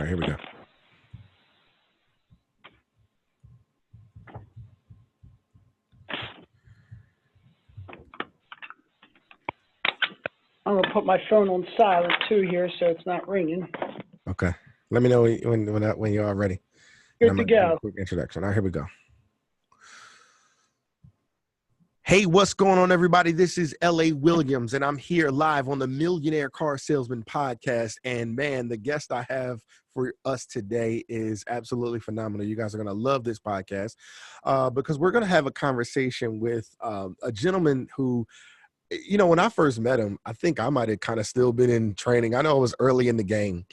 All right, here we go. I'm gonna put my phone on silent too here, so it's not ringing. Okay. Let me know when you're all ready. Good to go. Quick introduction. All right, here we go. Hey, what's going on, everybody? This is L.A. Williams, and I'm here live on the Millionaire Car Salesman podcast. And man, the guest I have for us today is absolutely phenomenal. You guys are going to love this podcast because we're going to have a conversation with a gentleman who, you know, when I first met him, I think I might have kind of still been in training. I know I was early in the game.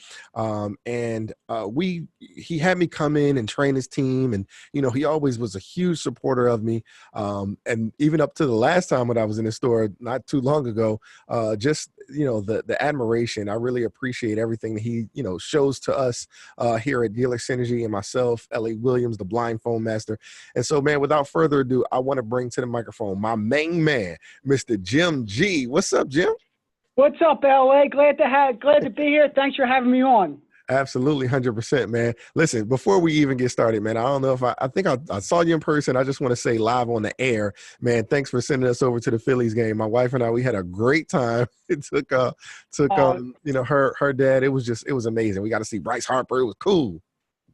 He had me come in and train his team. And, you know, he always was a huge supporter of me. And even up to the last time when I was in the store not too long ago, just, you know, the admiration, I really appreciate everything that he, you know, shows to us here at Dealer Synergy and myself, L.A. Williams, the blind phone master. And so, man, without further ado, I want to bring to the microphone my main man, Mr. Jim G. What's up, Jim? What's up, LA? Glad to be here. Thanks for having me on. Absolutely, 100%, man. Listen, before we even get started, man, I don't know if I think I saw you in person. I just want to say live on the air, man, thanks for sending us over to the Phillies game. My wife and I, we had a great time. It took you know, her dad. It was amazing. We got to see Bryce Harper. It was cool.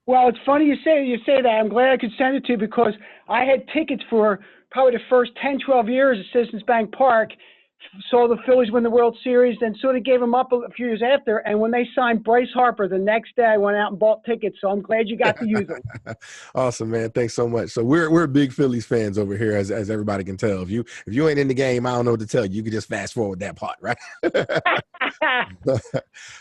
Well, it's funny you say that. I'm glad I could send it to you because I had tickets for probably the first 10, 12 years at Citizens Bank Park. Saw the Phillies win the World Series, then sort of gave them up a few years after. And when they signed Bryce Harper, the next day I went out and bought tickets. So I'm glad you got to use them. Awesome, man. Thanks so much. So we're big Phillies fans over here, as everybody can tell. If you ain't in the game, I don't know what to tell you. You can just fast forward that part, right?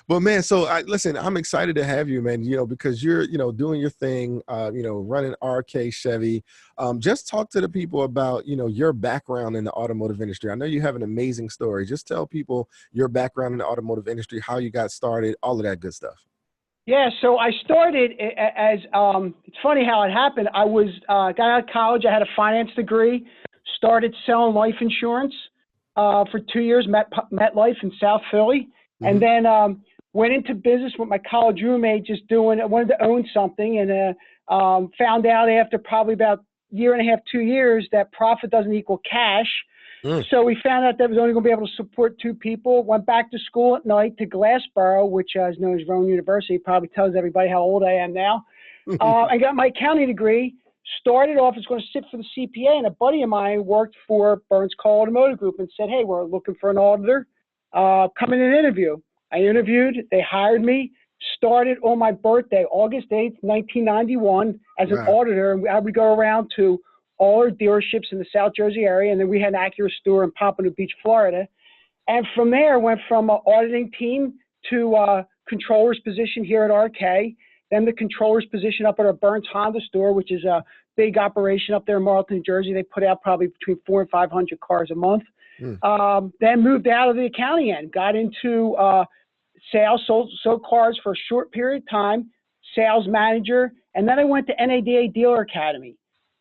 But man, so listen, I'm excited to have you, man. You know, because you're, you know, doing your thing. You know, running RK Chevy. Just talk to the people about, you know, your background in the automotive industry. I know you have an amazing story. Just tell people your background in the automotive industry, how you got started, all of that good stuff. Yeah, so I started as it's funny how it happened. I was got out of college. I had a finance degree, started selling life insurance for 2 years, MetLife in South Philly, and then went into business with my college roommate, just wanted to own something, and found out after probably about year and a half, 2 years, that profit doesn't equal cash. So we found out that was only going to be able to support two people. Went back to school at night to Glassboro, which is known as Rowan University. Probably tells everybody how old I am now. I got my accounting degree. Started off as going to sit for the CPA, and a buddy of mine worked for Burns Call Automotive Group and said, "Hey, we're looking for an auditor. Come in and interview." I interviewed. They hired me. Started on my birthday, August 8th, 1991, as an auditor. And I would go around to all our dealerships in the South Jersey area, and then we had an Acura store in Pompano Beach, Florida. And from there, went from an auditing team to controller's position here at RK, then the controller's position up at our Burns Honda store, which is a big operation up there in Marlton, New Jersey. They put out probably between 400 and 500 cars a month. Then moved out of the accounting end, got into sales, sold cars for a short period of time, sales manager, and then I went to NADA Dealer Academy.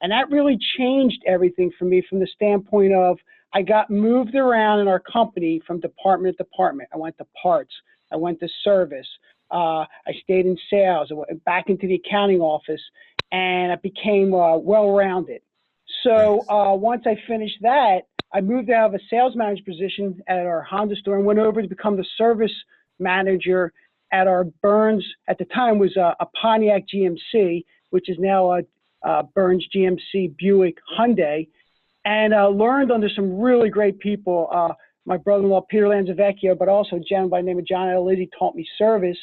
And that really changed everything for me from the standpoint of I got moved around in our company from department to department. I went to parts. I went to service. I stayed in sales. I went back into the accounting office, and I became well-rounded. So once I finished that, I moved out of a sales manager position at our Honda store and went over to become the service manager at our Burns, at the time was a Pontiac GMC, which is now a Burns GMC Buick Hyundai, and learned under some really great people. My brother-in-law, Peter Lanzavecchio, but also a gentleman by the name of John Elizzi taught me service,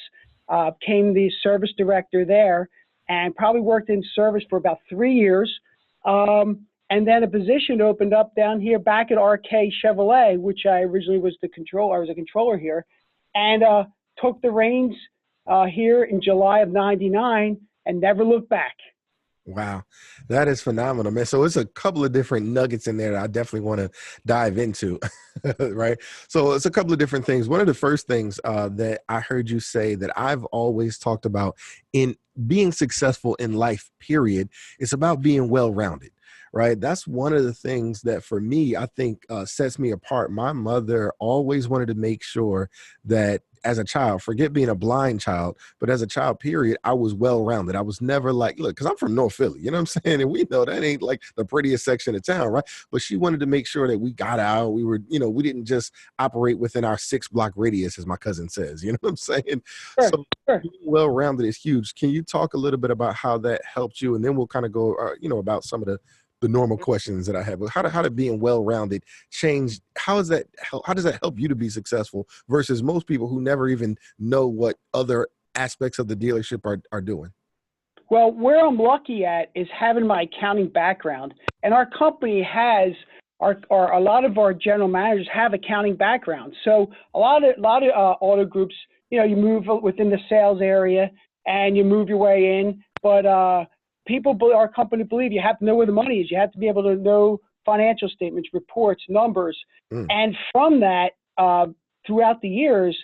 became the service director there, and probably worked in service for about 3 years. And then a position opened up down here back at RK Chevrolet, which I originally was the controller. I was a controller here, and took the reins here in July of '99 and never looked back. Wow, that is phenomenal, man. So it's a couple of different nuggets in there that I definitely want to dive into, right? So it's a couple of different things. One of the first things that I heard you say that I've always talked about in being successful in life, period, is about being well-rounded. Right. That's one of the things that for me, I think sets me apart. My mother always wanted to make sure that as a child, forget being a blind child, but as a child, period, I was well-rounded. I was never like, look, because I'm from North Philly, you know what I'm saying? And we know that ain't like the prettiest section of town, right? But she wanted to make sure that we got out. We were, we didn't just operate within our 6 block radius, as my cousin says, you know what I'm saying? Sure, So sure. being well-rounded is huge. Can you talk a little bit about how that helped you? And then we'll kind of go, about some of the normal questions that I have. How did being well-rounded change? How does that help you to be successful versus most people who never even know what other aspects of the dealership are doing? Well, where I'm lucky at is having my accounting background, and our company has a lot of our general managers have accounting backgrounds. So a lot of auto groups, you move within the sales area and you move your way in, but our company believe you have to know where the money is. You have to be able to know financial statements, reports, numbers, and from that, throughout the years,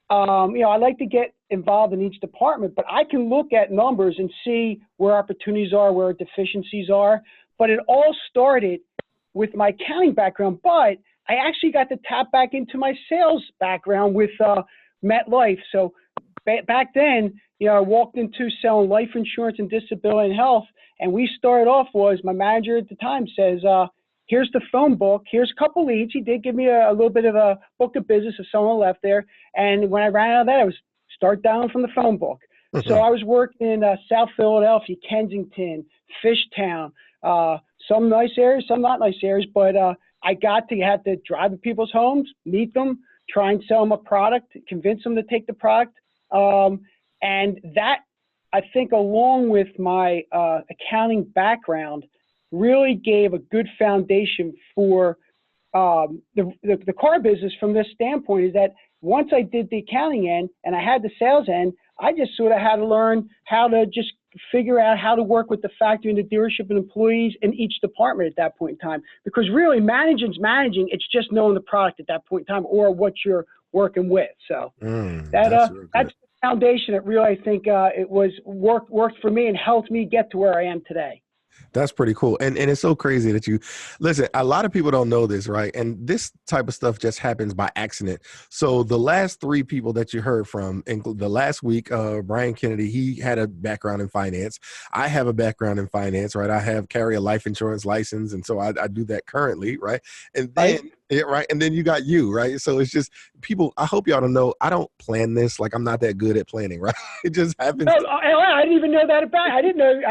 I like to get involved in each department, but I can look at numbers and see where opportunities are, where deficiencies are. But it all started with my accounting background, but I actually got to tap back into my sales background with MetLife. So back then, I walked into selling life insurance and disability and health, and we started off my manager at the time says, here's the phone book, here's a couple leads. He did give me a little bit of a book of business if someone left there. And when I ran out of that, I was start down from the phone book. So I was working in South Philadelphia, Kensington, Fishtown, some nice areas, some not nice areas, but I had to drive to people's homes, meet them, try and sell them a product, convince them to take the product. And that, I think, along with my accounting background, really gave a good foundation for the car business from this standpoint, is that once I did the accounting end and I had the sales end, I just sort of had to learn how to just figure out how to work with the factory and the dealership and employees in each department at that point in time. Because really, managing's managing. It's just knowing the product at that point in time or what you're working with. So that's the foundation that really, I think, it was worked for me and helped me get to where I am today. That's pretty cool. And it's so crazy that you listen, a lot of people don't know this, right? And this type of stuff just happens by accident. So the last 3 people that you heard from, the last week, Brian Kennedy, he had a background in finance. I have a background in finance, right? I carry a life insurance license. And so I do that currently, right? And then, right. And then you got you, right? So it's just people, I hope y'all don't know, I don't plan this. Like, I'm not that good at planning, right? It just happens. No, I didn't even know that about you. I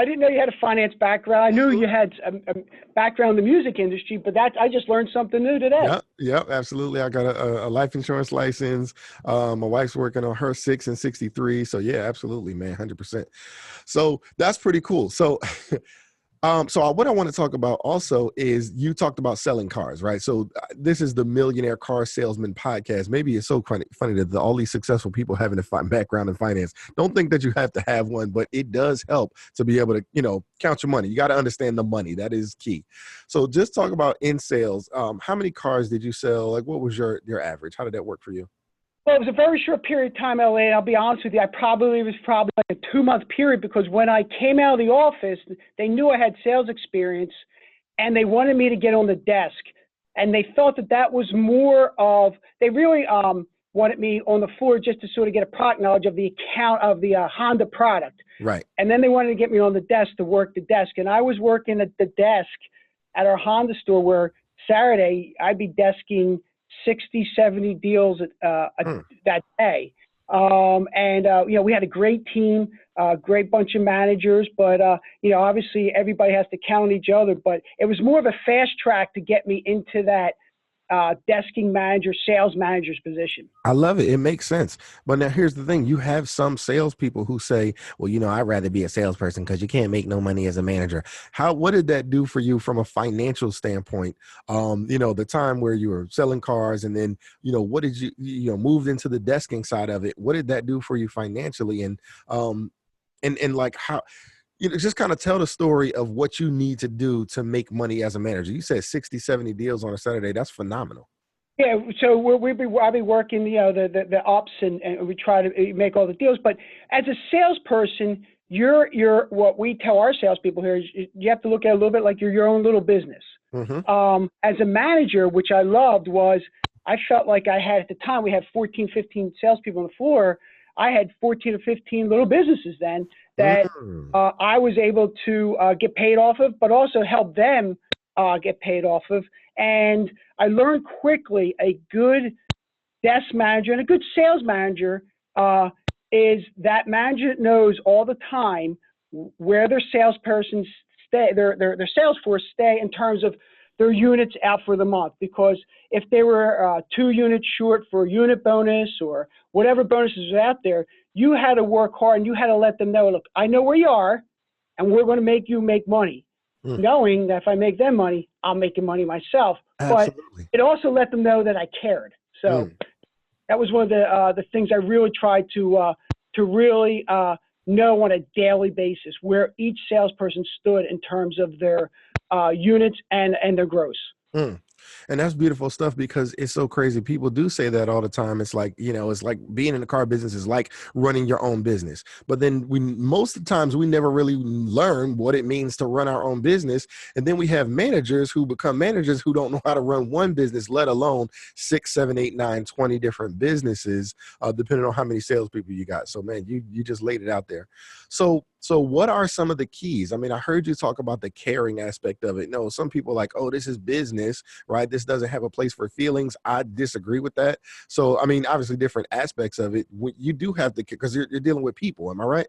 didn't know you had a finance background. I knew you had a background in the music industry, but I just learned something new today. Yeah, absolutely. I got a life insurance license. My wife's working on her 6 and 63. So yeah, absolutely, man, 100%. So that's pretty cool. So what I want to talk about also is you talked about selling cars, right? So this is the Millionaire Car Salesman podcast. Maybe it's so funny that all these successful people having a background in finance. Don't think that you have to have one, but it does help to be able to, count your money. You got to understand the money. That is key. So just talk about in sales. How many cars did you sell? Like, what was your average? How did that work for you? Well, it was a very short period of time, LA, and I'll be honest with you, it was probably like a 2-month period, because when I came out of the office, they knew I had sales experience, and they wanted me to get on the desk. And they thought that was more of, they really wanted me on the floor just to sort of get a product knowledge of the account of the Honda product. Right. And then they wanted to get me on the desk to work the desk. And I was working at the desk at our Honda store, where Saturday I'd be desking 60, 70 deals that day. We had a great team, great bunch of managers, but, obviously everybody has to count on each other, but it was more of a fast track to get me into that desking manager, sales manager's position. I love it. It makes sense. But now here's the thing. You have some salespeople who say, well, I'd rather be a salesperson because you can't make no money as a manager. What did that do for you from a financial standpoint? The time where you were selling cars, and then, what did you moved into the desking side of it? What did that do for you financially? And like how, just kind of tell the story of what you need to do to make money as a manager. You said 60, 70 deals on a Saturday. That's phenomenal. Yeah, so I'll be working, the ops, and we try to make all the deals. But as a salesperson, you're what we tell our salespeople here is you have to look at it a little bit like you're your own little business. Mm-hmm. As a manager, which I loved, was I felt like I had, at the time, we had 14, 15 salespeople on the floor. I had 14 or 15 little businesses then that Mm. I was able to get paid off of, but also help them get paid off of. And I learned quickly a good desk manager and a good sales manager is that manager knows all the time where their salespersons stay, their sales force stay in terms of their units out for the month. Because if they were 2 units short for a unit bonus or whatever bonuses are out there, you had to work hard and you had to let them know, look, I know where you are and we're going to make you make money. Mm. Knowing that if I make them money, I'm making money myself. But Absolutely. it also let them know that I cared. So Mm. that was one of the things I really tried to really know on a daily basis where each salesperson stood in terms of their units and their gross. Mm. And that's beautiful stuff because it's so crazy. People do say that all the time. It's like, it's like being in the car business is like running your own business. But then most of the times we never really learn what it means to run our own business. And then we have managers who become managers who don't know how to run one business, let alone 6, 7, 8, 9, 20 different businesses, depending on how many salespeople you got. So man, you just laid it out there. So what are some of the keys? I mean, I heard you talk about the caring aspect of it. No, some people are like, oh, this is business, right? This doesn't have a place for feelings. I disagree with that. So, I mean, obviously different aspects of it. You do have to, because you're dealing with people. Am I right?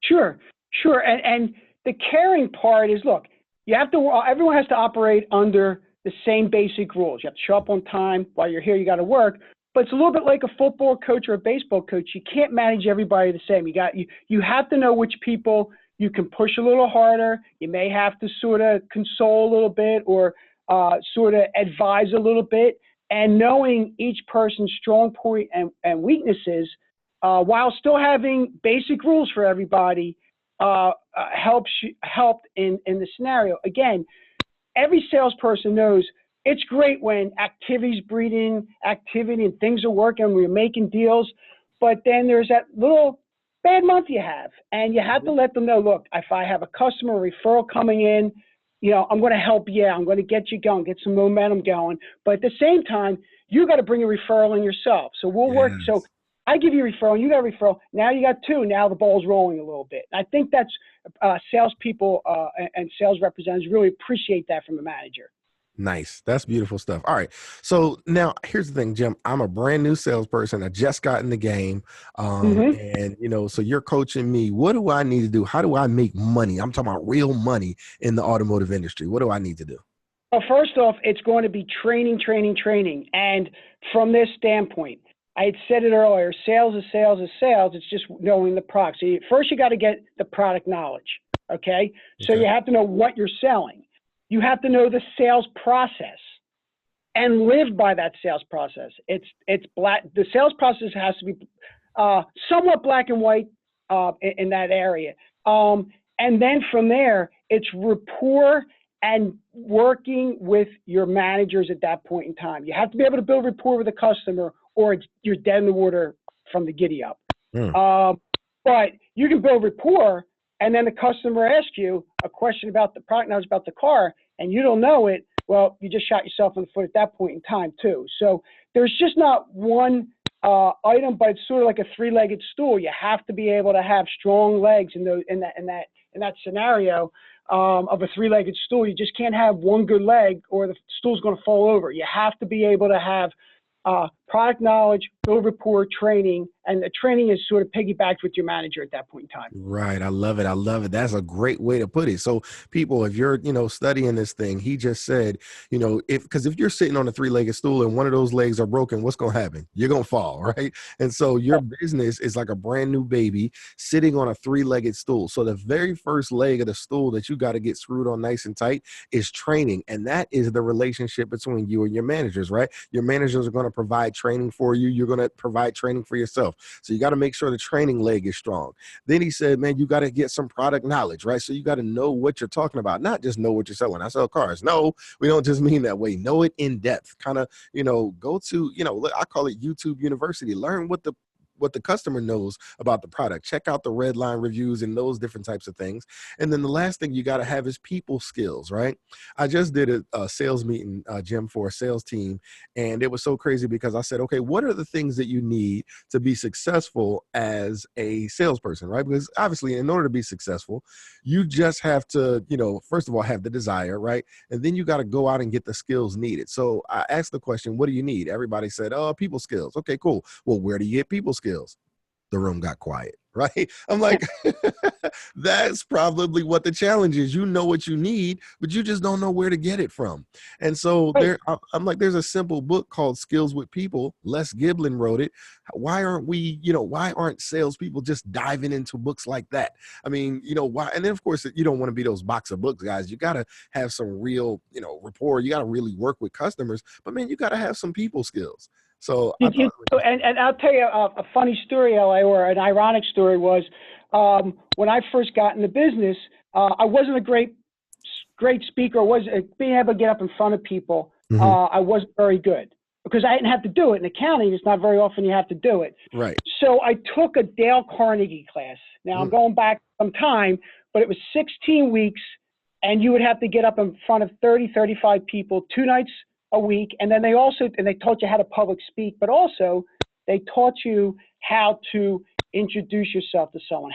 Sure, sure. And the caring part is, look, you have to, everyone has to operate under the same basic rules. You have to show up on time. While you're here, you got to work. But it's a little bit like a football coach or a baseball coach. You can't manage everybody the same. You have to know which people you can push a little harder. You may have to sort of console a little bit or sort of advise a little bit. And knowing each person's strong point and weaknesses while still having basic rules for everybody helped in the scenario. Again, every salesperson knows it's great when activity's breeding activity and things are working and we're making deals, but then there's that little bad month you have, and you have to let them know, look, if I have a customer referral coming in, I'm going to help you. I'm going to get you going, get some momentum going. But at the same time, you got to bring a referral in yourself. So we'll work. So Yes. I give you a referral, you got a referral. Now you got 2. Now the ball's rolling a little bit. I think that's salespeople and sales representatives really appreciate that from a manager. Nice. That's beautiful stuff. All right. So now here's the thing, Jim. I'm a brand new salesperson. I just got in the game. Mm-hmm. And so you're coaching me. What do I need to do? How do I make money? I'm talking about real money in the automotive industry. What do I need to do? Well, first off, it's going to be training, training, training. And from this standpoint, I had said it earlier, sales is sales is sales. It's just knowing the product. So first you got to get the product knowledge. Okay. So Okay. you have to know what you're selling. You have to know the sales process and live by that sales process. It's black. The sales process has to be somewhat black and white in that area. And then from there, it's rapport and working with your managers at that point in time. You have to be able to build rapport with the customer, or you're dead in the water from the giddy up. Hmm. But you can build rapport, and then the customer asks you a question about the product knowledge about the car, and you don't know it. Well, you just shot yourself in the foot at that point in time too. So there's just not one item, but it's sort of like a 3-legged stool. You have to be able to have strong legs in that scenario of a 3-legged stool. You just can't have one good leg, or the stool's going to fall over. You have to be able to have product knowledge, build rapport, training, and the training is sort of piggybacked with your manager at that point in time. Right. I love it. I love it. That's a great way to put it. So people, if you're, studying this thing, he just said, because if you're sitting on a 3-legged stool and one of those legs are broken, what's going to happen? You're going to fall. Right. And so your business is like a brand new baby sitting on a 3-legged stool. So the very first leg of the stool that you got to get screwed on nice and tight is training. And that is the relationship between you and your managers, right? Your managers are going to provide training for you. You're going to provide training for yourself. So you got to make sure the training leg is strong. Then he said, man, you got to get some product knowledge, right? So you got to know what you're talking about, not just know what you're selling. I sell cars. No, we don't just mean that way. Know it in depth. Kind of, go to, I call it YouTube University. Learn what the what the customer knows about the product. Check out the red line reviews and those different types of things. And then the last thing you got to have is people skills, right? I just did a sales meeting, Jim, for a sales team, and it was so crazy because I said, okay, what are the things that you need to be successful as a salesperson, right? Because obviously, in order to be successful, you just have to, first of all, have the desire, right? And then you got to go out and get the skills needed. So I asked the question, what do you need? Everybody said, oh, people skills. Okay, cool. Well, where do you get people skills? The room got quiet, right? I'm like, that's probably what the challenge is. You know what you need, but you just don't know where to get it from. And so Right. I'm like, there's a simple book called Skills with People. Les Giblin wrote it. Why aren't salespeople just diving into books like that? I mean, why? And then of course, you don't want to be those box of books guys. You got to have some real, rapport. You got to really work with customers, but man, you got to have some people skills. So I thought, And I'll tell you a funny story, LA, or an ironic story was when I first got in the business, I wasn't a great speaker. Being able to get up in front of people. I wasn't very good because I didn't have to do it in accounting. It's not very often you have to do it. right. So I took a Dale Carnegie class. Now I'm going back some time, but it was 16 weeks, and you would have to get up in front of 30, 35 people 2 nights a week. And then they taught you how to public speak, but also they taught you how to introduce yourself to someone,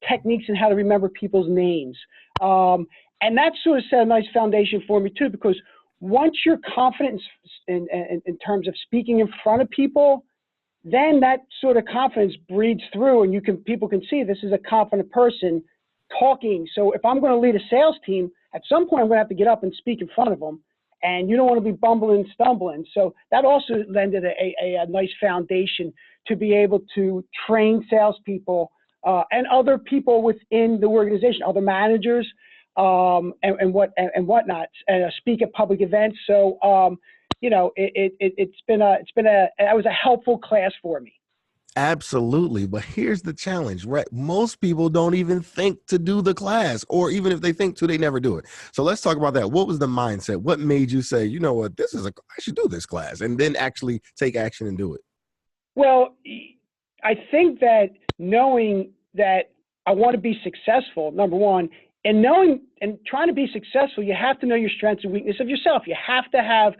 techniques and how to remember people's names. And that sort of set a nice foundation for me too, because once you're confident in terms of speaking in front of people, then that sort of confidence breeds through, and people can see this is a confident person talking. So if I'm going to lead a sales team, at some point I'm going to have to get up and speak in front of them. And you don't want to be bumbling and stumbling. So that also lended a nice foundation to be able to train salespeople and other people within the organization, other managers and whatnot, and speak at public events. So that was a helpful class for me. Absolutely. But here's the challenge, right? Most people don't even think to do the class, or even if they think to, they never do it. So let's talk about that. What was the mindset? What made you say, you know what, I should do this class, and then actually take action and do it? Well, I think that knowing that I want to be successful, number one, and knowing and trying to be successful, you have to know your strengths and weaknesses of yourself. You have to have,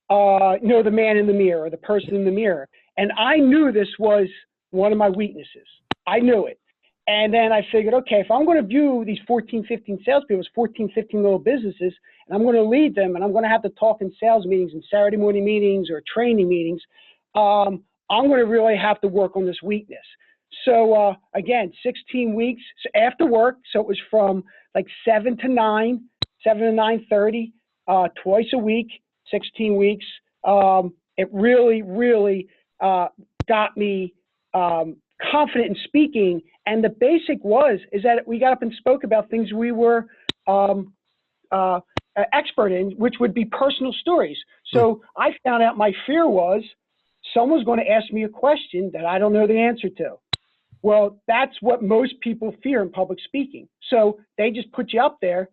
the man in the mirror or the person in the mirror. And I knew this was one of my weaknesses. I knew it. And then I figured, okay, if I'm going to view these 14, 15 salespeople as 14, 15 little businesses, and I'm going to lead them, and I'm going to have to talk in sales meetings and Saturday morning meetings or training meetings, I'm going to really have to work on this weakness. So again, 16 weeks after work. So it was from like 7 to 9:30, twice a week, 16 weeks. It really, really got me confident in speaking. And the basic is that we got up and spoke about things we were expert in, which would be personal stories. So I found out my fear was someone's going to ask me a question that I don't know the answer to. Well, that's what most people fear in public speaking. So they just put you up there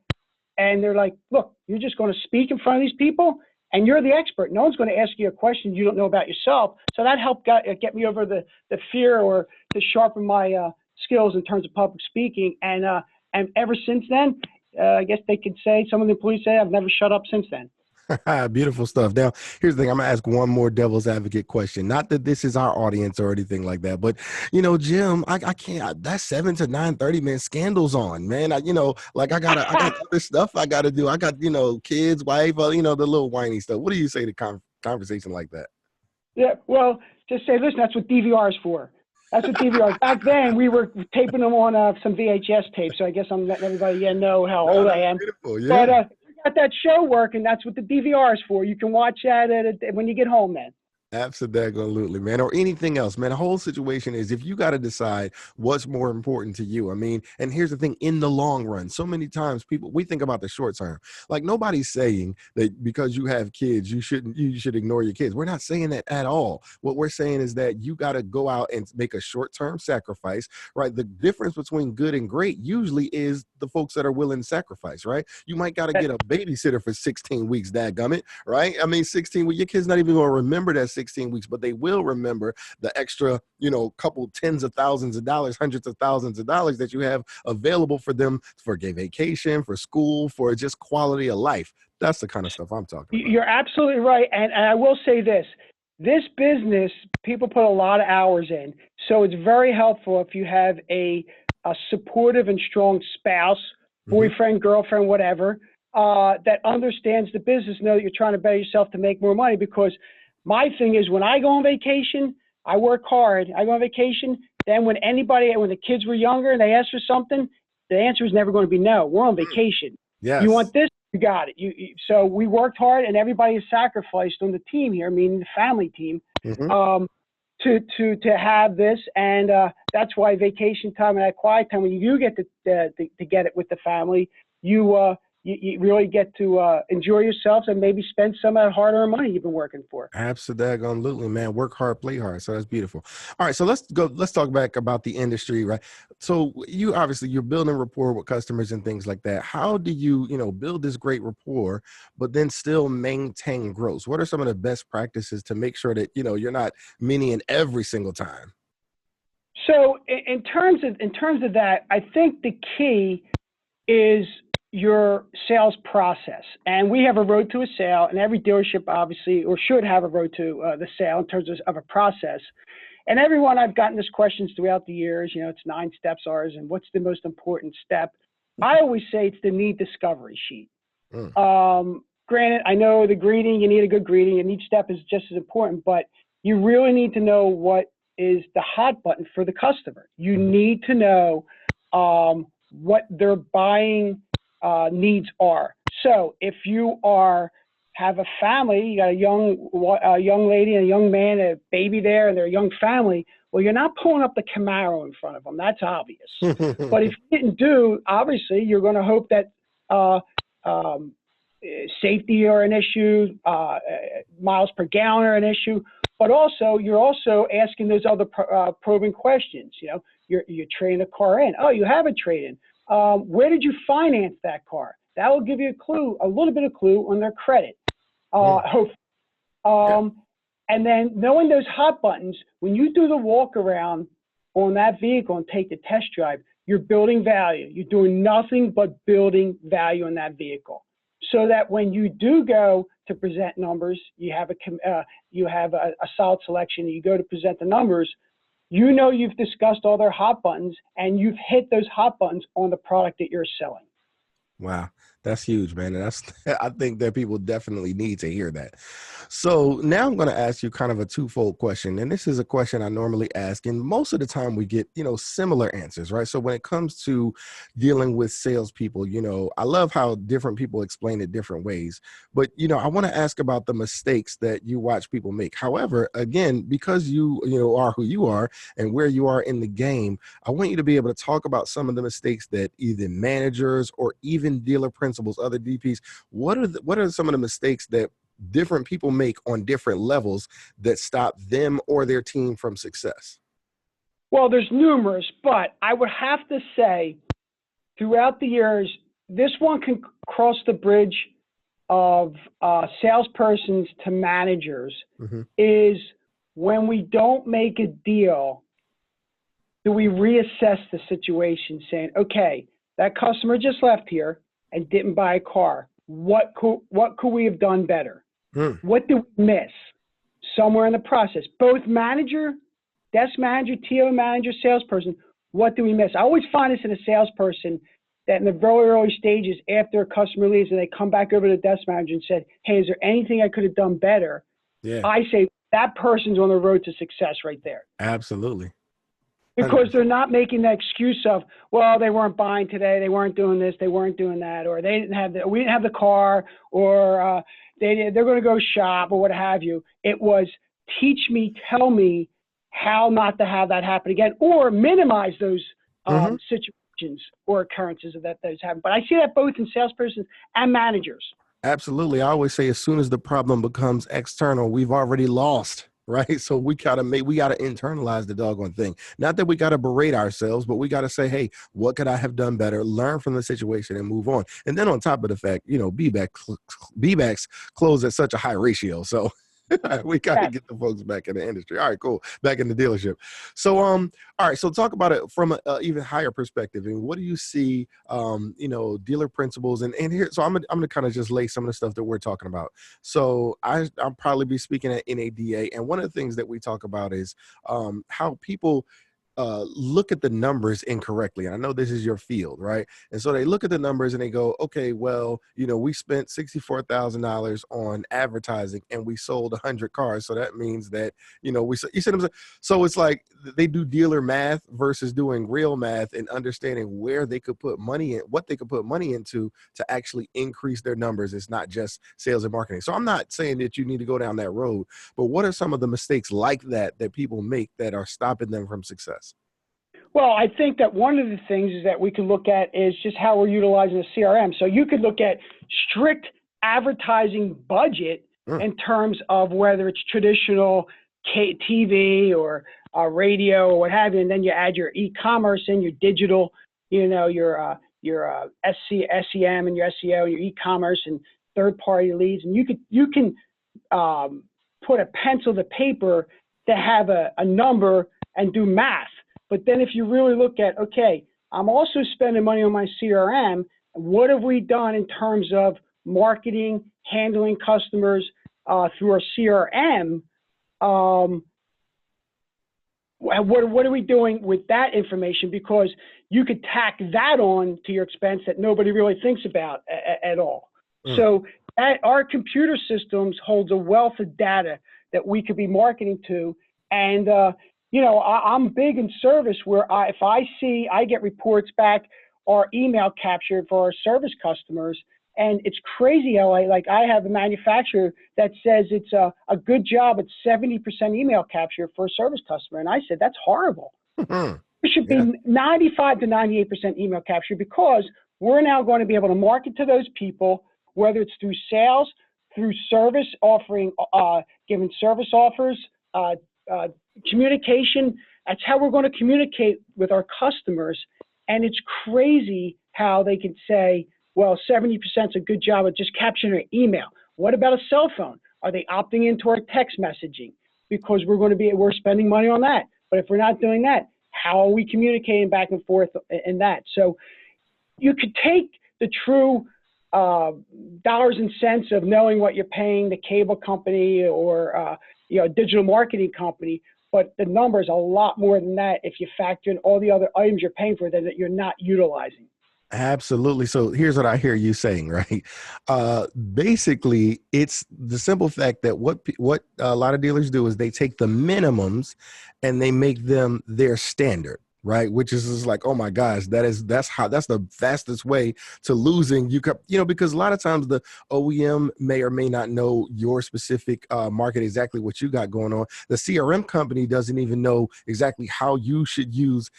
and they're like, look, you're just going to speak in front of these people and you're the expert. No one's going to ask you a question you don't know about yourself. So that helped get me over the fear, or to sharpen my skills in terms of public speaking. And ever since then, I guess they could say, some of the employees say, I've never shut up since then. Beautiful stuff. Now, here's the thing. I'm going to ask one more devil's advocate question. Not that this is our audience or anything like that, but, Jim, I can't, that's 7 to 9:30, man, scandals on, man. I got other stuff I got to do. I got, kids, wife, the little whiny stuff. What do you say to conversation like that? Yeah, well, just say, listen, that's what DVR is for. That's what DVR is. Back then, we were taping them on some VHS tape, so I guess I'm letting everybody know how old I am. Beautiful, yeah. But got that show working. That's what the DVR is for. You can watch that when you get home, man. Absolutely, man. Or anything else, man. The whole situation is, if you got to decide what's more important to you. I mean, and here's the thing, in the long run, so many times we think about the short term. Like, nobody's saying that because you have kids, you should ignore your kids. We're not saying that at all. What we're saying is that you got to go out and make a short-term sacrifice, right? The difference between good and great usually is the folks that are willing to sacrifice, right? You might got to get a babysitter for 16 weeks, dadgummit, right? I mean, 16 weeks, your kid's not even going to remember that 16 weeks, but they will remember the extra, couple tens of thousands of dollars, hundreds of thousands of dollars that you have available for them for a vacation, for school, for just quality of life. That's the kind of stuff I'm talking about. You're absolutely right. And I will say this business, people put a lot of hours in. So it's very helpful if you have a supportive and strong spouse, boyfriend, girlfriend, whatever, that understands the business, know that you're trying to better yourself to make more money. Because my thing is, when I go on vacation, I work hard. I go on vacation. Then when the kids were younger and they asked for something, the answer is never going to be no. We're on vacation. Yes. You want this? You got it. So we worked hard, and everybody has sacrificed on the team here, meaning the family team, to have this. And that's why vacation time and that quiet time, when you do get to get it with the family, you really get to enjoy yourselves and maybe spend some of that hard-earned money you've been working for. Absolutely, man. Work hard, play hard. So that's beautiful. All right, so let's talk back about the industry, right? So you're building rapport with customers and things like that. How do you, build this great rapport, but then still maintain growth? What are some of the best practices to make sure that, you're not meaning every single time? So in terms of that, I think the key is your sales process. And we have a road to a sale, and every dealership obviously, or should have a road to the sale in terms of a process. And everyone, I've gotten this questions throughout the years, it's 9 steps ours, and what's the most important step? I always say it's the need discovery sheet. Granted, I know the greeting, you need a good greeting, and each step is just as important, but you really need to know what is the hot button for the customer. You need to know what their buying needs are. So if you have a family, you got a young lady and a young man, a baby there, and they're a young family, well, you're not pulling up the Camaro in front of them. That's obvious. But if you didn't do, obviously, you're going to hope that safety are an issue, miles per gallon are an issue, but also you're also asking those other probing questions. You're trading a car in. Oh, you have a trade-in. Where did you finance that car? That will give you a little bit of clue on their credit. And then knowing those hot buttons, when you do the walk around on that vehicle and take the test drive, you're building value. You're doing nothing but building value in that vehicle, so that when you do go to present numbers, you have a solid selection. You go to present the numbers. You've discussed all their hot buttons, and you've hit those hot buttons on the product that you're selling. Wow, that's huge, man. And I think that people definitely need to hear that. So now I'm going to ask you kind of a twofold question. And this is a question I normally ask. And most of the time we get, similar answers, right? So when it comes to dealing with salespeople, I love how different people explain it different ways. But, I want to ask about the mistakes that you watch people make. However, again, because you are who you are and where you are in the game, I want you to be able to talk about some of the mistakes that either managers or even dealer principals, other DPs, what are some of the mistakes that different people make on different levels that stop them or their team from success? Well, there's numerous, but I would have to say throughout the years, this one can cross the bridge of salespersons to managers, is when we don't make a deal, do we reassess the situation saying, okay, that customer just left here and didn't buy a car. What could we have done better? What did we miss somewhere in the process? Both manager, desk manager, TO manager, salesperson, what do we miss? I always find this in a salesperson that in the very early stages after a customer leaves and they come back over to the desk manager and said, hey, is there anything I could have done better? Yeah. I say that person's on the road to success right there. Absolutely. Because they're not making the excuse of, well, they weren't buying today, they weren't doing this, they weren't doing that, or we didn't have the car, or they're going to go shop, or what have you. It was teach me, tell me how not to have that happen again, or minimize those situations or occurrences that those happen. But I see that both in salespersons and managers. Absolutely. I always say as soon as the problem becomes external, we've already lost. Right. So we got to internalize the doggone thing. Not that we got to berate ourselves, but we got to say, hey, what could I have done better? Learn from the situation and move on. And then on top of the fact, B-backs close at such a high ratio. So We got to Yeah. get the folks back in the industry. All right, cool. Back in the dealership. So, all right. So, talk about it from a even higher perspective. And what do you see, dealer principles? And here, so I'm gonna kind of just lay some of the stuff that we're talking about. So, I'll probably be speaking at NADA, and one of the things that we talk about is how people look at the numbers incorrectly. And I know this is your field, right? And so they look at the numbers and they go, okay, well, we spent $64,000 on advertising and we sold 100 cars. So that means that, you see what I'm saying? So it's like they do dealer math versus doing real math and understanding where they could put money in, what they could put money into to actually increase their numbers. It's not just sales and marketing. So I'm not saying that you need to go down that road, but what are some of the mistakes like that people make that are stopping them from success? Well, I think that one of the things is that we could look at is just how we're utilizing the CRM. So you could look at strict advertising budget in terms of whether it's traditional TV or radio or what have you, and then you add your e-commerce and your digital, your SEM and your SEO, your e-commerce and third-party leads, and you can put a pencil to paper to have a number and do math. But then if you really look at, okay, I'm also spending money on my CRM, what have we done in terms of marketing, handling customers through our CRM? What are we doing with that information? Because you could tack that on to your expense that nobody really thinks about at all. So our computer systems holds a wealth of data that we could be marketing to. And, I'm big in service where if I get reports back or email captured for our service customers, and it's crazy how I have a manufacturer that says it's a good job at 70% email capture for a service customer. And I said, that's horrible. It should be 95 to 98% email capture, because we're now going to be able to market to those people, whether it's through sales, through service, offering, giving service offers, communication. That's how we're going to communicate with our customers. And it's crazy how they can say, well, 70% is a good job at just capturing an email. What about a cell phone? Are they opting into our text messaging? Because we're spending money on that. But if we're not doing that, how are we communicating back and forth in that? So you could take the true dollars and cents of knowing what you're paying the cable company or a digital marketing company, but the number is a lot more than that if you factor in all the other items you're paying for that you're not utilizing. Absolutely. So here's what I hear you saying, right? Basically, it's the simple fact that what a lot of dealers do is they take the minimums and they make them their standard, right? Which is just like, oh my gosh, that's the fastest way to losing. Because a lot of times the OEM may or may not know your specific market, exactly what you got going on. The CRM company doesn't even know exactly how you should use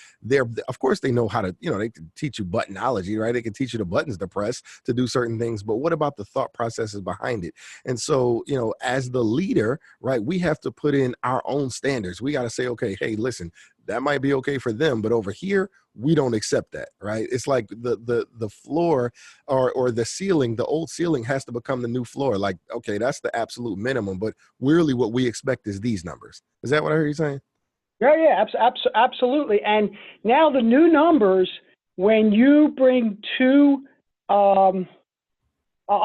of course they know how to, they can teach you buttonology, right? They can teach you the buttons to press to do certain things, but what about the thought processes behind it? And so, as the leader, right, we have to put in our own standards. We got to say, okay, hey, listen, that might be okay for them, but over here, we don't accept that, right? It's like the floor or the ceiling, the old ceiling has to become the new floor. Like, okay, that's the absolute minimum, but really what we expect is these numbers. Is that what I heard you saying? Yeah, absolutely. And now the new numbers, when you bring two, I'll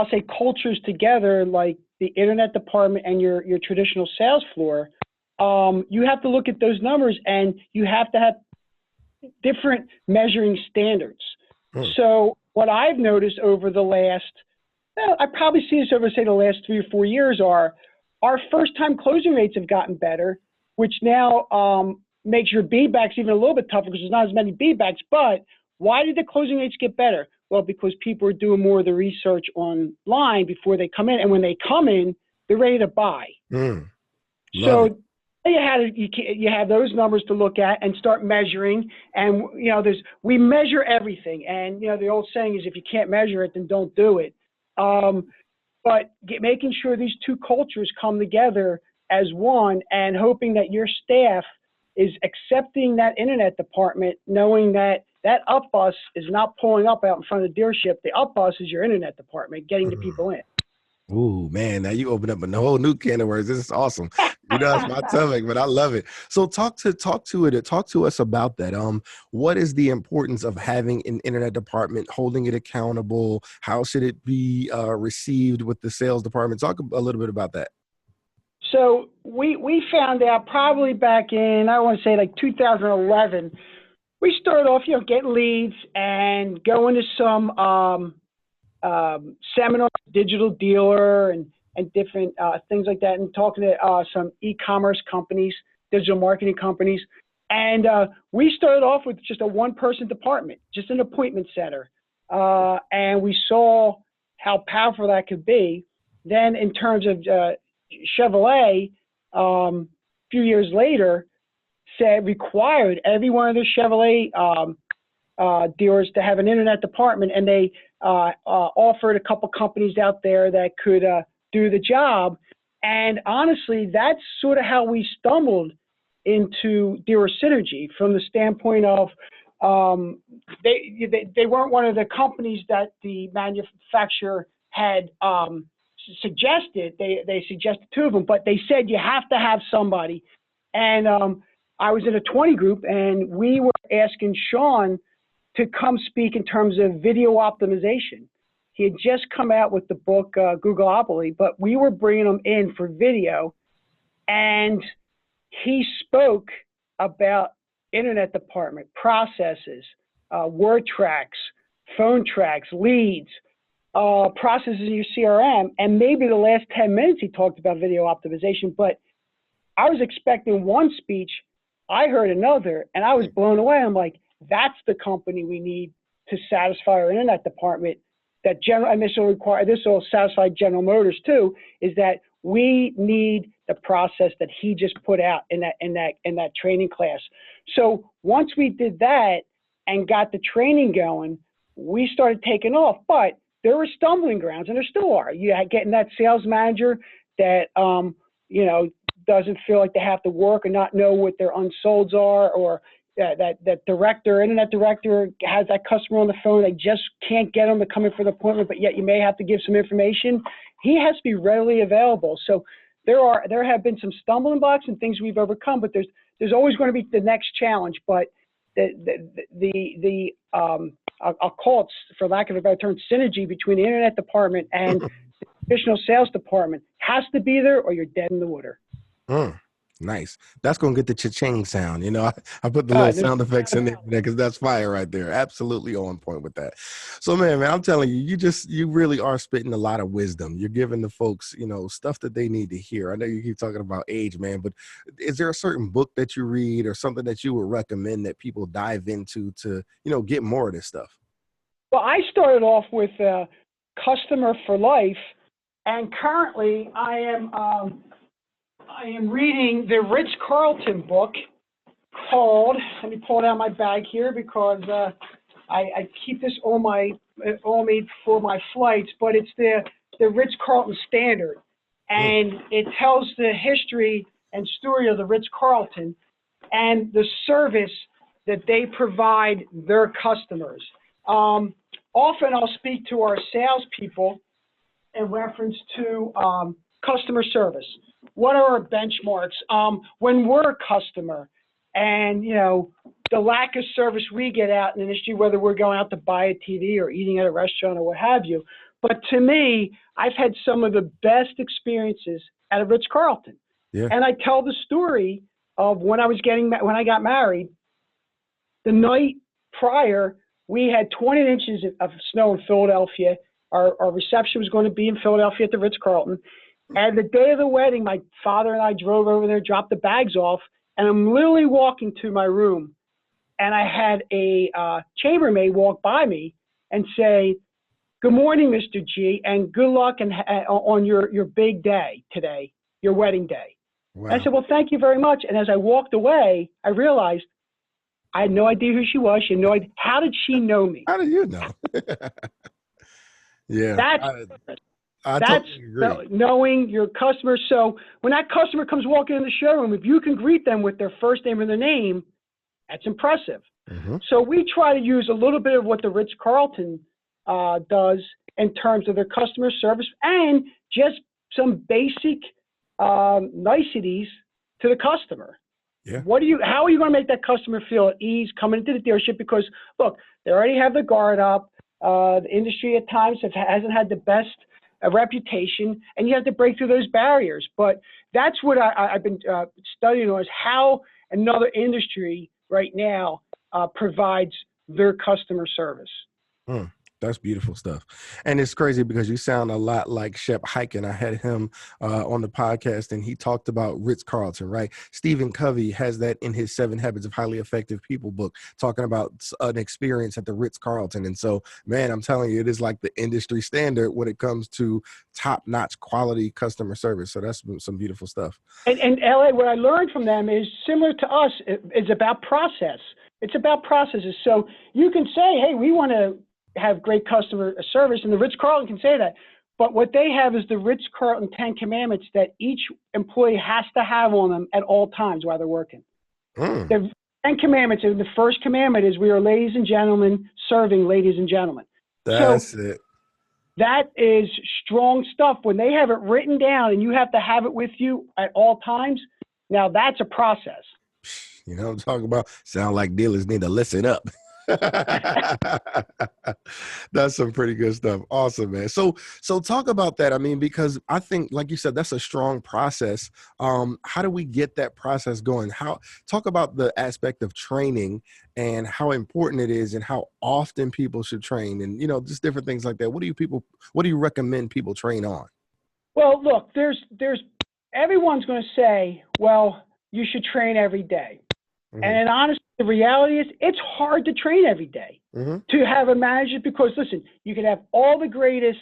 say cultures together, like the internet department and your traditional sales floor, you have to look at those numbers and you have to have different measuring standards. So what I've noticed over the last, I probably see this over, say, the last 3 or 4 years, are our first-time closing rates have gotten better, which now makes your beadbacks even a little bit tougher because there's not as many beadbacks. But why did the closing rates get better? Well, because people are doing more of the research online before they come in. And when they come in, they're ready to buy. So you have those numbers to look at and start measuring. And, we measure everything. And, the old saying is, if you can't measure it, then don't do it. But making sure these two cultures come together as one, and hoping that your staff is accepting that internet department, knowing that up bus is not pulling up out in front of the dealership. The up bus is your internet department, getting the people in. Ooh, man, now you open up a whole new can of worms. This is awesome. You know, it's my stomach, but I love it. So talk to us about that. What is the importance of having an internet department, holding it accountable? How should it be received with the sales department? Talk a little bit about that. So we found out probably back in, I want to say like 2011, we started off, getting leads and going to some seminars, digital dealer and different things like that, and talking to some e-commerce companies, digital marketing companies. And we started off with just a one-person department, just an appointment center. And we saw how powerful that could be. Then in terms of Chevrolet, a few years later, required every one of the Chevrolet dealers to have an internet department, and they offered a couple companies out there that could do the job. And honestly, that's sort of how we stumbled into dealer synergy, from the standpoint of they weren't one of the companies that the manufacturer had suggested. They suggested two of them, but they said you have to have somebody. And I was in a 20 group, and we were asking Sean to come speak in terms of video optimization. He had just come out with the book Googleopoly, but we were bringing him in for video, and he spoke about internet department processes, word tracks, phone tracks, leads, processes in your CRM, and maybe the last 10 minutes he talked about video optimization. But I was expecting one speech, I heard another, and I was blown away. I'm like, that's the company we need to satisfy our internet department. That and this will satisfy General Motors too, is that we need the process that he just put out in that training class. So once we did that and got the training going, we started taking off. But there were stumbling grounds, and there still are. You getting that sales manager that doesn't feel like they have to work or not know what their unsolds are, or that director, internet director, has that customer on the phone. They just can't get them to come in for the appointment, but yet you may have to give some information. He has to be readily available. So there have been some stumbling blocks and things we've overcome, but there's always going to be the next challenge. But I'll call it, for lack of a better term, synergy between the internet department and the traditional sales department has to be there, or you're dead in the water. Nice. That's going to get the cha-ching sound. I put the little sound effects in there because that's fire right there. Absolutely on point with that. So, man, I'm telling you, you really are spitting a lot of wisdom. You're giving the folks, stuff that they need to hear. I know you keep talking about age, man, but is there a certain book that you read or something that you would recommend that people dive into to, get more of this stuff? Well, I started off with Customer for Life, and currently I am reading the Ritz-Carlton book called, let me pull it out of my bag here because I keep this on me for my flights, but it's the Ritz-Carlton Standard. And it tells the history and story of the Ritz-Carlton and the service that they provide their customers. Often I'll speak to our salespeople in reference to customer service. What are our benchmarks when we're a customer, and the lack of service we get out in the industry, whether we're going out to buy a TV or eating at a restaurant or what have you. But to me, I've had some of the best experiences at a Ritz-Carlton. Yeah. And I tell the story of when I got married. The night prior, we had 20 inches of snow in Philadelphia. Our reception was going to be in Philadelphia at the Ritz-Carlton. And the day of the wedding, my father and I drove over there, dropped the bags off, and I'm literally walking to my room. And I had a chambermaid walk by me and say, "Good morning, Mr. G, and good luck on your big day today, your wedding day." Wow. I said, "Well, thank you very much." And as I walked away, I realized I had no idea who she was. She had no idea. How did she know me? How did you know? Yeah. That's knowing your customer. So when that customer comes walking in the showroom, if you can greet them with their first name and their name, that's impressive. Mm-hmm. So we try to use a little bit of what the Ritz-Carlton does in terms of their customer service and just some basic niceties to the customer. Yeah. How are you going to make that customer feel at ease coming into the dealership? Because look, they already have the guard up. The industry at times hasn't had the best reputation, and you have to break through those barriers. But that's what I've been studying on, is how another industry right now provides their customer service. Mm, that's beautiful stuff. And it's crazy because you sound a lot like Shep Hyken. I had him on the podcast, and he talked about Ritz-Carlton, right? Stephen Covey has that in his 7 Habits of Highly Effective People book, talking about an experience at the Ritz-Carlton. And so, man, I'm telling you, it is like the industry standard when it comes to top-notch quality customer service. So that's some beautiful stuff. And LA, what I learned from them is similar to us. It's about process. It's about processes. So you can say, hey, we want to have great customer service, and the Ritz-Carlton can say that. But what they have is the Ritz-Carlton 10 Commandments that each employee has to have on them at all times while they're working. The 10 Commandments, and the first commandment is, we are ladies and gentlemen serving ladies and gentlemen. That's it. That is strong stuff. When they have it written down and you have to have it with you at all times, now that's a process. You know what I'm talking about? Sound like dealers need to listen up. That's some pretty good stuff. Awesome, man. So talk about that. I mean, because I think, like you said, that's a strong process. How do we get that process going? Talk about the aspect of training and how important it is and how often people should train, and, you know, just different things like that. What do you recommend people train on? Well, look, everyone's going to say, well, you should train every day. Mm-hmm. And honestly, the reality is it's hard to train every day to have a manager, because listen, you could have all the greatest,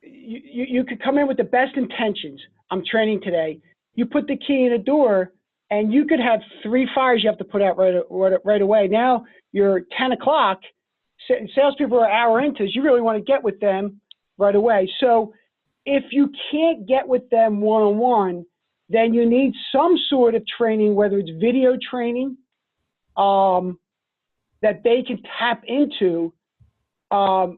you could come in with the best intentions. I'm training today. You put the key in the door and you could have 3 fires you have to put out right away. Now you're 10 o'clock, salespeople are an hour into this. You really want to get with them right away. So if you can't get with them one-on-one, then you need some sort of training, whether it's video training, that they can tap into to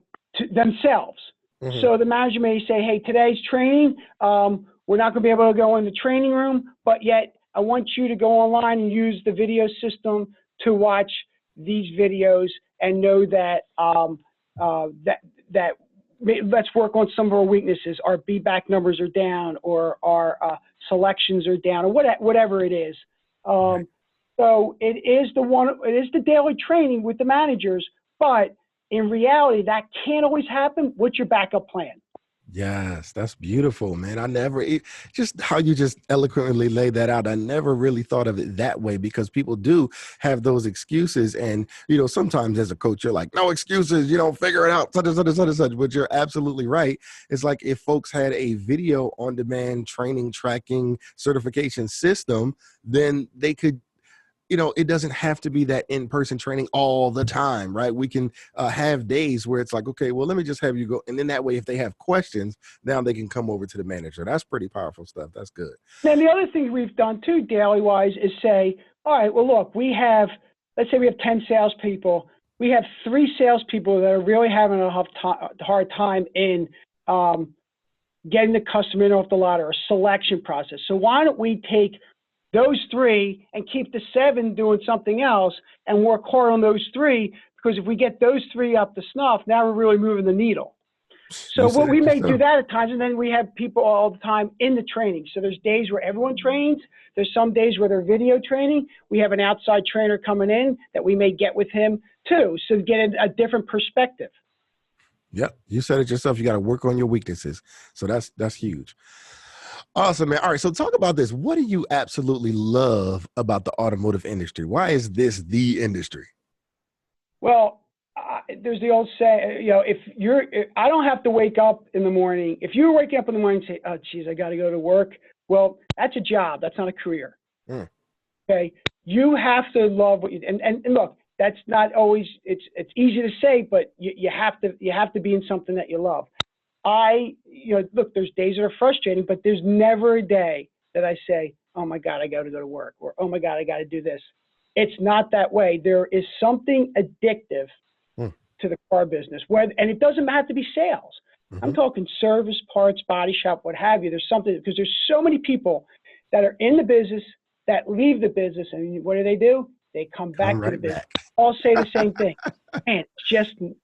themselves. Mm-hmm. So the manager may say, hey, today's training, we're not going to be able to go in the training room, but yet I want you to go online and use the video system to watch these videos and know that let's work on some of our weaknesses. Our beatback numbers are down, or our selections are down, or whatever it is. Right. So it is the daily training with the managers, but in reality, that can't always happen. What's your backup plan? Yes, that's beautiful, man. Just how you just eloquently laid that out. I never really thought of it that way, because people do have those excuses. And, you know, sometimes as a coach, you're like, no excuses, you don't figure it out, such and such. But you're absolutely right. It's like if folks had a video on demand training, tracking, certification system, then they could, you know, it doesn't have to be that in-person training all the time, right? We can have days where it's like, okay, well, let me just have you go. And then that way, if they have questions, now they can come over to the manager. That's pretty powerful stuff. That's good. And the other thing we've done too, daily-wise, is say, all right, well, look, let's say we have 10 salespeople. We have 3 salespeople that are really having a hard time in getting the customer in off the lot, or a selection process. So why don't we take those 3 and keep the 7 doing something else and work hard on those 3, because if we get those 3 up to snuff, now we're really moving the needle. So we may do that at times, and then we have people all the time in the training. So there's days where everyone trains. There's some days where they're video training. We have an outside trainer coming in that we may get with him too, so to get a different perspective. Yep, you said it yourself. You got to work on your weaknesses. So that's huge. Awesome, man. All right, so talk about this. What do you absolutely love about the automotive industry? Why is this the industry? Well, there's the old saying, you know, I don't have to wake up in the morning. If you're waking up in the morning and say, oh, geez, I got to go to work. Well, that's a job. That's not a career. Okay. You have to love what you, and look, that's not always, it's easy to say, but you have to be in something that you love. Look, there's days that are frustrating, but there's never a day that I say, oh my God, I got to go to work, or, oh my God, I got to do this. It's not that way. There is something addictive to the car business. And it doesn't have to be sales. I'm talking service, parts, body shop, what have you. There's something, because there's so many people that are in the business that leave the business, and what do? They come back to the business. All say the same thing. And it's just to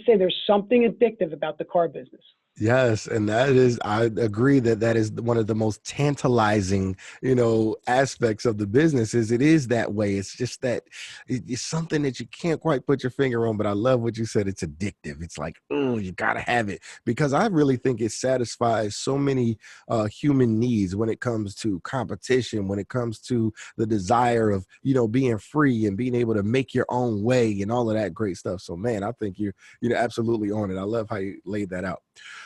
say there's something addictive about the car business. Yes, and that is, I agree that that is one of the most tantalizing, aspects of the business. Is it is that way. It's just that it's something that you can't quite put your finger on. But I love what you said. It's addictive. It's like, oh, you gotta have it, because I really think it satisfies so many human needs when it comes to competition, when it comes to the desire of being free and being able to make your own way and all of that great stuff. So, man, I think you're absolutely on it. I love how you laid that out.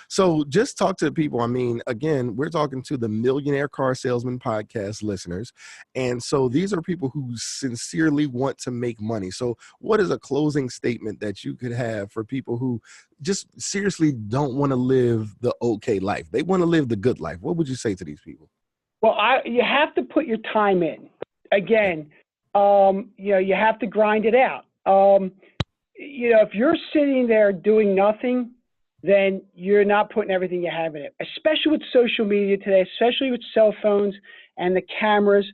So just talk to the people. I mean, again, we're talking to the Millionaire Car Salesman podcast listeners. And so these are people who sincerely want to make money. So what is a closing statement that you could have for people who just seriously don't want to live the okay life? They want to live the good life. What would you say to these people? Well, you have to put your time in. Again, you have to grind it out. If you're sitting there doing nothing, then you're not putting everything you have in it, especially with social media today, especially with cell phones and the cameras.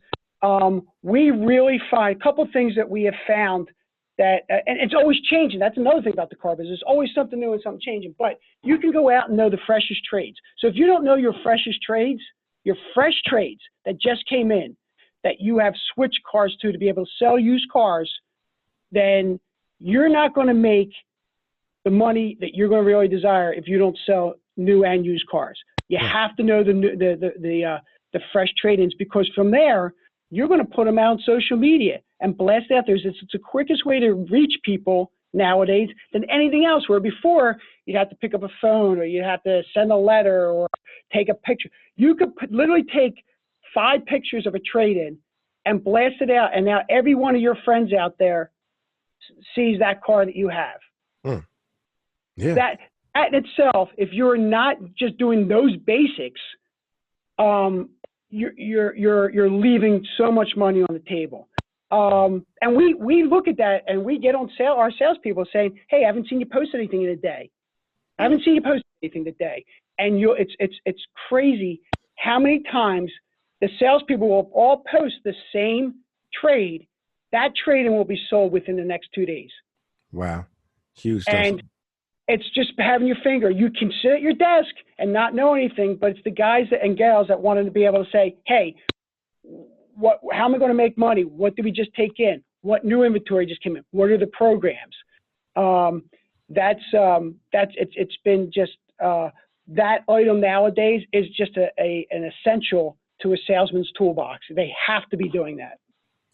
We really find a couple of things that we have found that, and it's always changing. That's another thing about the car business. There's always something new and something changing, but you can go out and know the freshest trades. So if you don't know your freshest trades, your fresh trades that just came in, that you have switched cars to be able to sell used cars, then you're not going to make the money that you're going to really desire if you don't sell new and used cars. You have to know the fresh trade-ins, because from there you're going to put them out on social media and blast out there. It's the quickest way to reach people nowadays than anything else. Where before you'd have to pick up a phone, or you have to send a letter, or take a picture. You could literally take 5 pictures of a trade-in and blast it out, and now every one of your friends out there sees that car that you have. Yeah. That in itself, if you're not just doing those basics, you're leaving so much money on the table. And we look at that, and we get on our salespeople saying, "Hey, I haven't seen you post anything in a day. I haven't seen you post anything today." And it's crazy how many times the salespeople will all post the same trade. That trade-in will be sold within the next 2 days. Wow, huge stuff. And it's just having your finger. You can sit at your desk and not know anything, but it's the guys and gals that wanted to be able to say, "Hey, how am I going to make money? What did we just take in? What new inventory just came in? What are the programs?" It's been just that item nowadays is just an essential to a salesman's toolbox. They have to be doing that.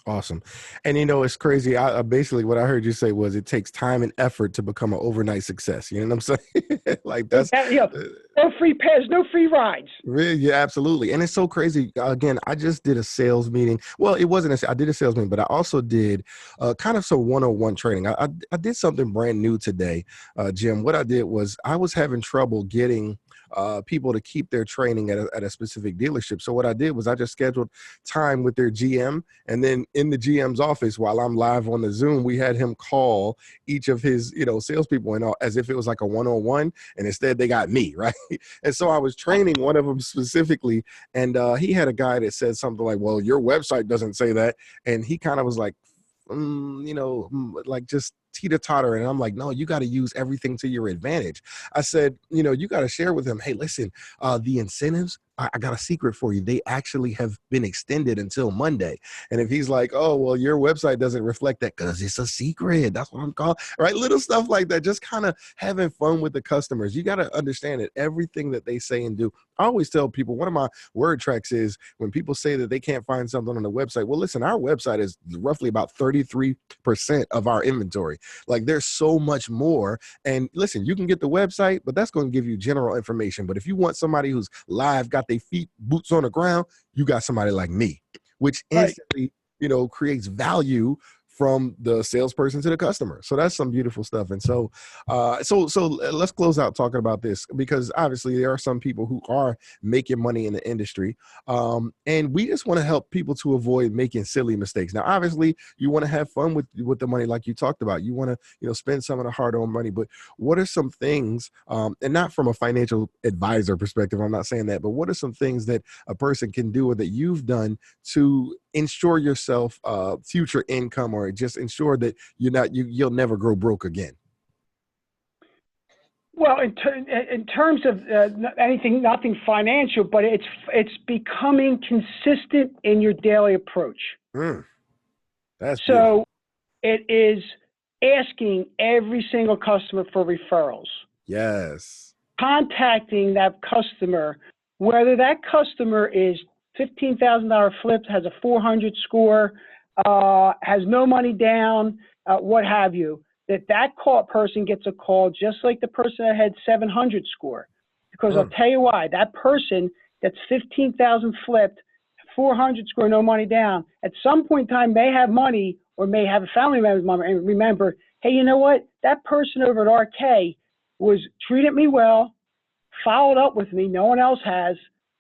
Awesome. And it's crazy. I basically, what I heard you say was it takes time and effort to become an overnight success. You know what I'm saying? Like that's no free pass, no free rides. Really, yeah, absolutely. And it's so crazy. Again, I just did a sales meeting. Well, it wasn't I did a sales meeting, but I also did kind of some one-on-one training. I did something brand new today, Jim. What I did was I was having trouble getting people to keep their training at a specific dealership. So what I did was I just scheduled time with their GM, and then in the GM's office while I'm live on the Zoom, we had him call each of his, salespeople and all, as if it was like a one-on-one, and instead they got me, right? And so I was training one of them specifically, and he had a guy that said something like, "Well, your website doesn't say that," and he kind of was like, like just teeter-totter. And I'm like, "No, you got to use everything to your advantage." I said, you got to share with him, "Hey, listen, the incentives, I got a secret for you. They actually have been extended until Monday." And if he's like, "Oh, well, your website doesn't reflect that," because it's a secret. That's what I'm calling, right? Little stuff like that, just kind of having fun with the customers. You got to understand that everything that they say and do, I always tell people, one of my word tracks is when people say that they can't find something on the website. Well, listen, our website is roughly about 33% of our inventory. Like there's so much more. And listen, you can get the website, but that's going to give you general information. But if you want somebody who's live, got their feet, boots on the ground, you got somebody like me, which instantly, creates value from the salesperson to the customer. So that's some beautiful stuff. And so, so let's close out talking about this, because obviously there are some people who are making money in the industry. And we just want to help people to avoid making silly mistakes. Now, obviously you want to have fun with the money, like you talked about. You want to, spend some of the hard-earned money, but what are some things, and not from a financial advisor perspective, I'm not saying that, but what are some things that a person can do or that you've done to ensure yourself future income, or just ensure that you'll never grow broke again? Well, in terms of nothing financial, but it's becoming consistent in your daily approach. That's beautiful. So it is asking every single customer for referrals. Yes. Contacting that customer, whether that customer is $15,000 flipped, has a 400 score, has no money down, what have you, that person gets a call just like the person that had 700 score. Because I'll tell you why, that person that's 15,000 flipped, 400 score, no money down, at some point in time may have money or may have a family member's money, and remember, hey, you know what? That person over at RK was treated me well, followed up with me, no one else has.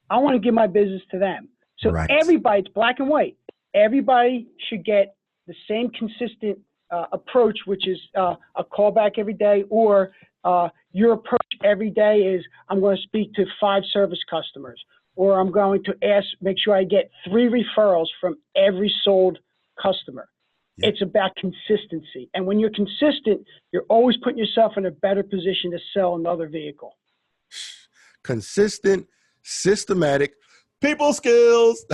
I want to give my business to them. So Right. Everybody, it's black and white. Everybody should get the same consistent approach, which is a callback every day, or your approach every day is, I'm going to speak to 5 service customers, or I'm going to make sure I get 3 referrals from every sold customer. Yep. It's about consistency. And when you're consistent, you're always putting yourself in a better position to sell another vehicle. Consistent, systematic, people skills.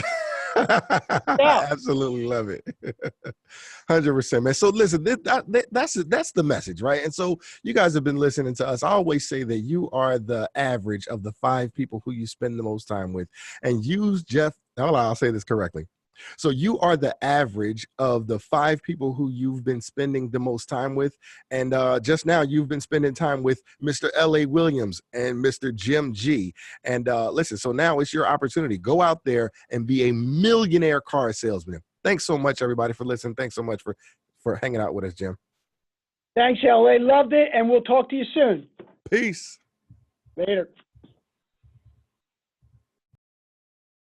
Yeah. Absolutely love it. 100%, man. So listen, that's the message, right? And so you guys have been listening to us. I always say that you are the average of the 5 people who you spend the most time with. And use Jeff, hold on, I'll say this correctly. So you are the average of the 5 people who you've been spending the most time with. And just now you've been spending time with Mr. L.A. Williams and Mr. Jim G. And listen, so now it's your opportunity. Go out there and be a millionaire car salesman. Thanks so much, everybody, for listening. Thanks so much for hanging out with us, Jim. Thanks, L.A. Loved it. And we'll talk to you soon. Peace. Later.